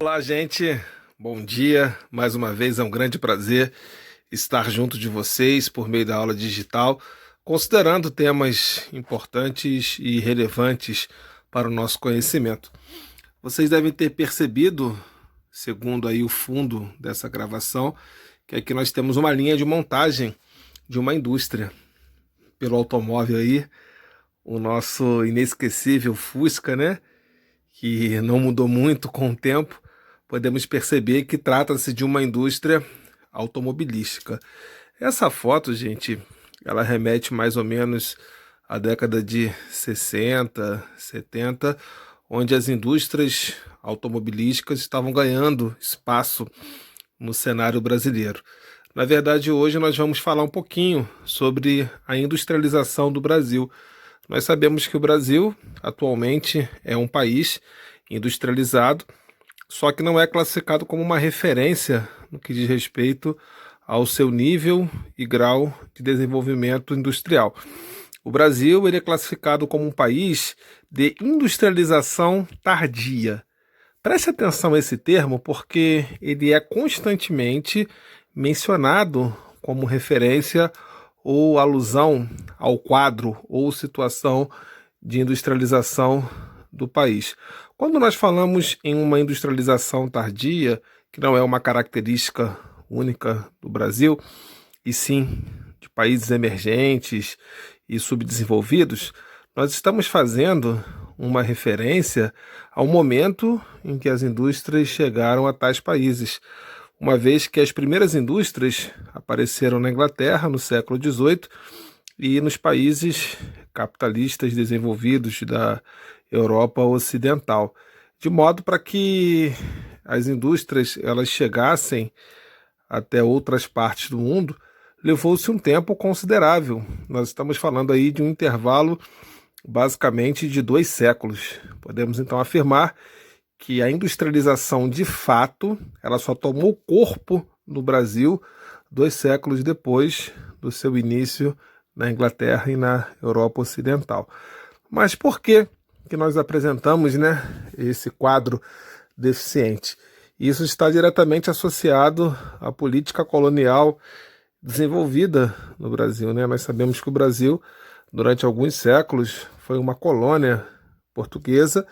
Olá, gente. Bom dia. Mais uma vez é um grande prazer estar junto de vocês por meio da aula digital, considerando temas importantes e relevantes para o nosso conhecimento. Vocês devem ter percebido, segundo aí o fundo dessa gravação, que aqui nós temos uma linha de montagem de uma indústria. Pelo automóvel aí, o nosso inesquecível Fusca, né? Que não mudou muito com o tempo, podemos perceber que trata-se de uma indústria automobilística. Essa foto, gente, ela remete mais ou menos à década de 60, 70, onde as indústrias automobilísticas estavam ganhando espaço no cenário brasileiro. Na verdade, hoje nós vamos falar um pouquinho sobre a industrialização do Brasil. Nós sabemos que o Brasil atualmente é um país industrializado, só que não é classificado como uma referência no que diz respeito ao seu nível e grau de desenvolvimento industrial. O Brasil ele é classificado como um país de industrialização tardia. Preste atenção a esse termo porque ele é constantemente mencionado como referência ou alusão ao quadro ou situação de industrialização do país. Quando nós falamos em uma industrialização tardia, que não é uma característica única do Brasil, e sim de países emergentes e subdesenvolvidos, nós estamos fazendo uma referência ao momento em que as indústrias chegaram a tais países, uma vez que as primeiras indústrias apareceram na Inglaterra no século XVIII e nos países capitalistas desenvolvidos da Europa Ocidental, de modo para que as indústrias elas chegassem até outras partes do mundo, levou-se um tempo considerável. Nós estamos falando aí de um intervalo basicamente de 2 séculos. Podemos então afirmar que a industrialização de fato ela só tomou corpo no Brasil 2 séculos depois do seu início na Inglaterra e na Europa Ocidental. Mas por que nós apresentamos, esse quadro deficiente? Isso está diretamente associado à política colonial desenvolvida no Brasil, Nós sabemos que o Brasil, durante alguns séculos, foi uma colônia portuguesa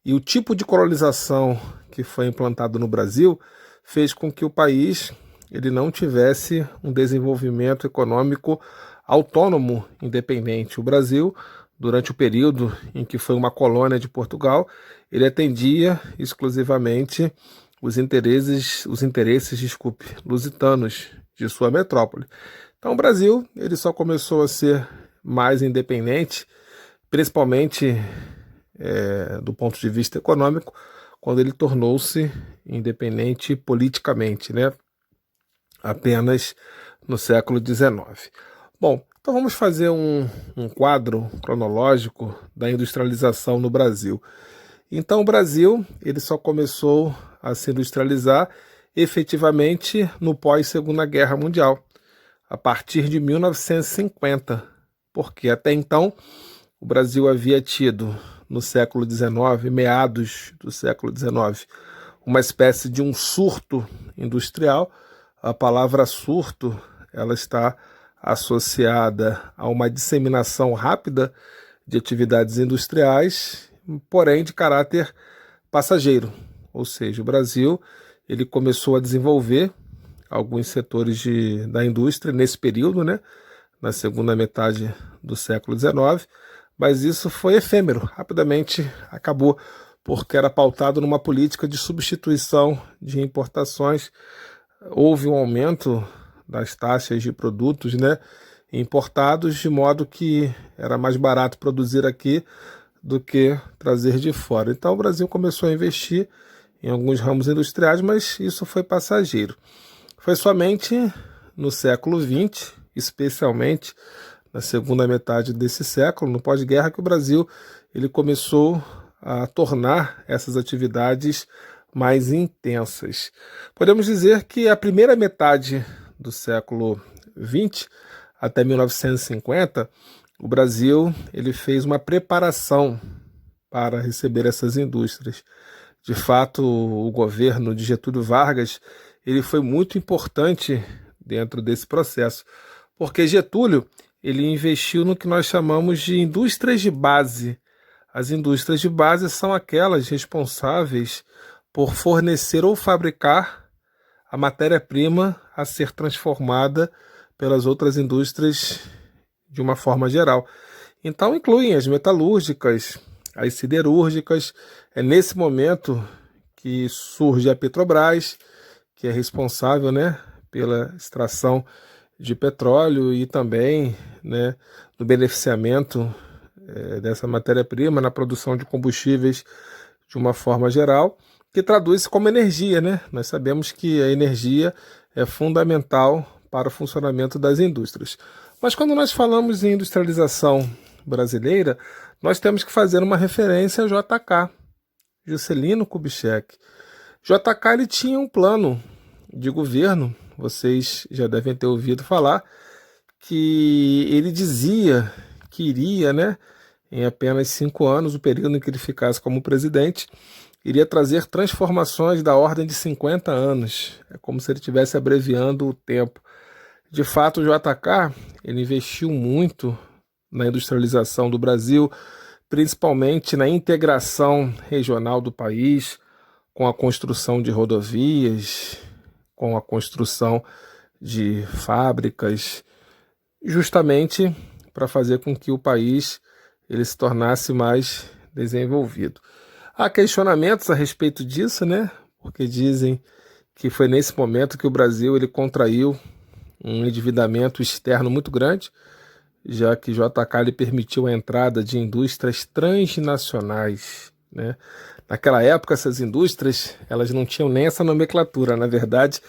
e o tipo de colonização que foi implantado no Brasil fez com que o país ele não tivesse um desenvolvimento econômico autônomo, independente. O Brasil, durante o período em que foi uma colônia de Portugal, ele atendia exclusivamente os interesses, lusitanos de sua metrópole. Então o Brasil ele só começou a ser mais independente, principalmente do ponto de vista econômico, quando ele tornou-se independente politicamente, apenas no século XIX. Bom, então vamos fazer um quadro cronológico da industrialização no Brasil. Então o Brasil ele só começou a se industrializar efetivamente no pós-Segunda Guerra Mundial, a partir de 1950, porque até então o Brasil havia tido no século XIX, meados do século XIX, uma espécie de um surto industrial. A palavra surto ela está associada a uma disseminação rápida de atividades industriais, porém de caráter passageiro. Ou seja, o Brasil ele começou a desenvolver alguns setores da indústria nesse período, na segunda metade do século XIX, mas isso foi efêmero, rapidamente acabou, porque era pautado numa política de substituição de importações. Houve um aumento das taxas de produtos importados, de modo que era mais barato produzir aqui do que trazer de fora. Então o Brasil começou a investir em alguns ramos industriais, mas isso foi passageiro. Foi somente no século XX, especialmente na segunda metade desse século, no pós-guerra, que o Brasil ele começou a tornar essas atividades mais intensas. Podemos dizer que a primeira metade do século XX, até 1950, o Brasil ele fez uma preparação para receber essas indústrias, De fato, o governo de Getúlio Vargas ele foi muito importante dentro desse processo, porque Getúlio ele investiu no que nós chamamos de indústrias de base. As indústrias de base são aquelas responsáveis por fornecer ou fabricar a matéria-prima a ser transformada pelas outras indústrias de uma forma geral. Então incluem as metalúrgicas, as siderúrgicas. É nesse momento que surge a Petrobras, que é responsável, né, pela extração de petróleo e também, né, no beneficiamento dessa matéria-prima na produção de combustíveis de uma forma geral, que traduz como energia, né? Nós sabemos que a energia é fundamental para o funcionamento das indústrias. Mas quando nós falamos em industrialização brasileira, nós temos que fazer uma referência a JK, Juscelino Kubitschek. JK ele tinha um plano de governo, vocês já devem ter ouvido falar, que ele dizia que iria, né, em apenas 5 anos, o período em que ele ficasse como presidente, iria trazer transformações da ordem de 50 anos. É como se ele estivesse abreviando o tempo. De fato, o JK ele investiu muito na industrialização do Brasil, principalmente na integração regional do país, com a construção de rodovias, com a construção de fábricas, justamente para fazer com que o país ele se tornasse mais desenvolvido. Há questionamentos a respeito disso, né? Porque dizem que foi nesse momento que o Brasil ele contraiu um endividamento externo muito grande, já que JK ele permitiu a entrada de indústrias transnacionais, né? Naquela época, essas indústrias elas não tinham nem essa nomenclatura. Na verdade,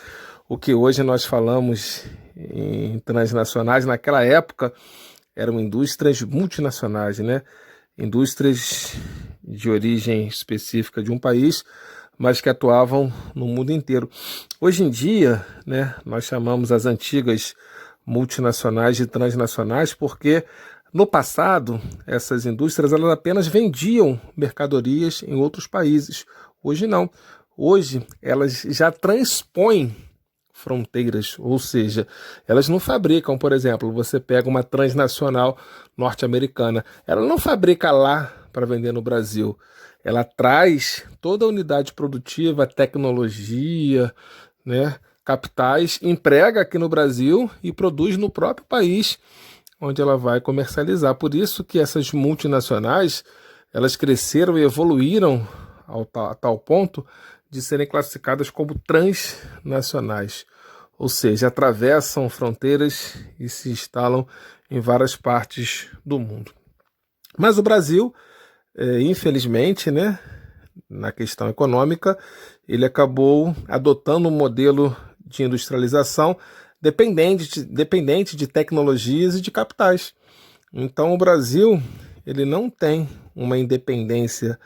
o que hoje nós falamos em transnacionais, naquela época, eram indústrias multinacionais, né? Indústrias de origem específica de um país, mas que atuavam no mundo inteiro. Hoje em dia, né, nós chamamos as antigas multinacionais de transnacionais porque no passado essas indústrias elas apenas vendiam mercadorias em outros países. Hoje não. Hoje elas já transpõem fronteiras, ou seja, elas não fabricam, por exemplo, você pega uma transnacional norte-americana, ela não fabrica lá para vender no Brasil, ela traz toda a unidade produtiva, tecnologia, né, capitais, emprega aqui no Brasil e produz no próprio país onde ela vai comercializar. Por isso que essas multinacionais, elas cresceram e evoluíram a tal ponto de serem classificadas como transnacionais, ou seja, atravessam fronteiras e se instalam em várias partes do mundo. Mas o Brasil, infelizmente, né, na questão econômica, ele acabou adotando um modelo de industrialização dependente de tecnologias e de capitais. Então o Brasil ele não tem uma independência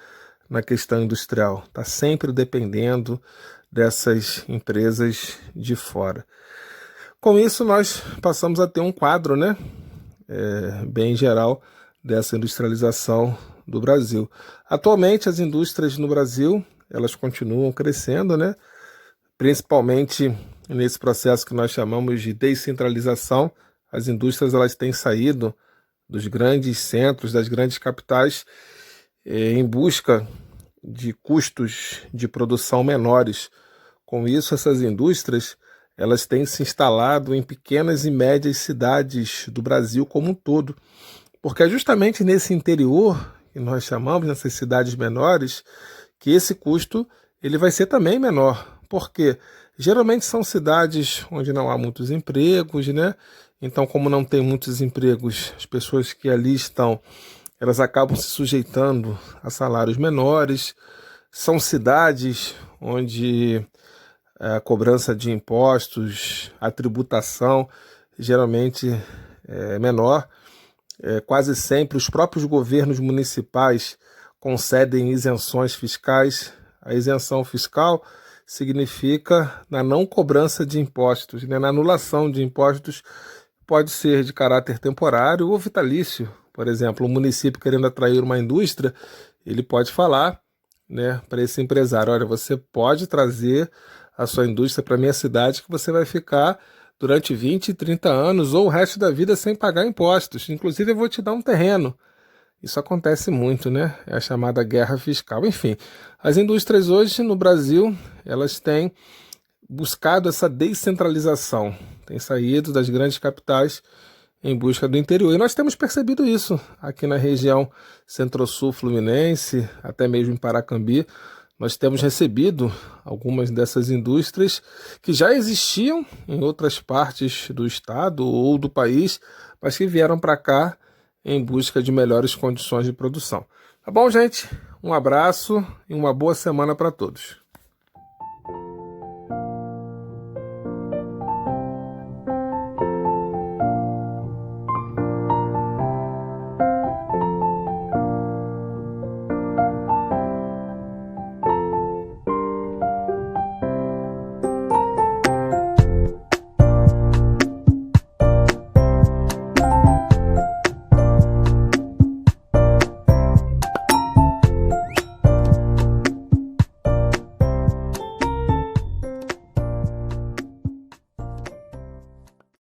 na questão industrial, está sempre dependendo dessas empresas de fora. Com isso, nós passamos a ter um quadro, né, bem geral dessa industrialização do Brasil. Atualmente, as indústrias no Brasil elas continuam crescendo, né, principalmente nesse processo que nós chamamos de descentralização. As indústrias elas têm saído dos grandes centros, das grandes capitais, em busca de custos de produção menores. Com isso, essas indústrias elas têm se instalado em pequenas e médias cidades do Brasil como um todo, porque é justamente nesse interior que nós chamamos, nessas cidades menores, que esse custo ele vai ser também menor, porque geralmente são cidades onde não há muitos empregos, né? Então, como não tem muitos empregos, as pessoas que ali estão elas acabam se sujeitando a salários menores. São cidades onde a cobrança de impostos, a tributação geralmente é menor. Quase sempre os próprios governos municipais concedem isenções fiscais. A isenção fiscal significa na não cobrança de impostos, né? Na anulação de impostos, pode ser de caráter temporário ou vitalício. Por exemplo, um município querendo atrair uma indústria, ele pode falar né, para esse empresário: olha, você pode trazer a sua indústria para minha cidade que você vai ficar durante 20, 30 anos ou o resto da vida sem pagar impostos. Inclusive, eu vou te dar um terreno. Isso acontece muito, né? É a chamada guerra fiscal. Enfim, as indústrias hoje no Brasil, elas têm buscado essa descentralização, têm saído das grandes capitais em busca do interior. E nós temos percebido isso aqui na região centro-sul fluminense, até mesmo em Paracambi. Nós temos recebido algumas dessas indústrias que já existiam em outras partes do estado ou do país, mas que vieram para cá em busca de melhores condições de produção. Tá bom, gente? Um abraço e uma boa semana para todos.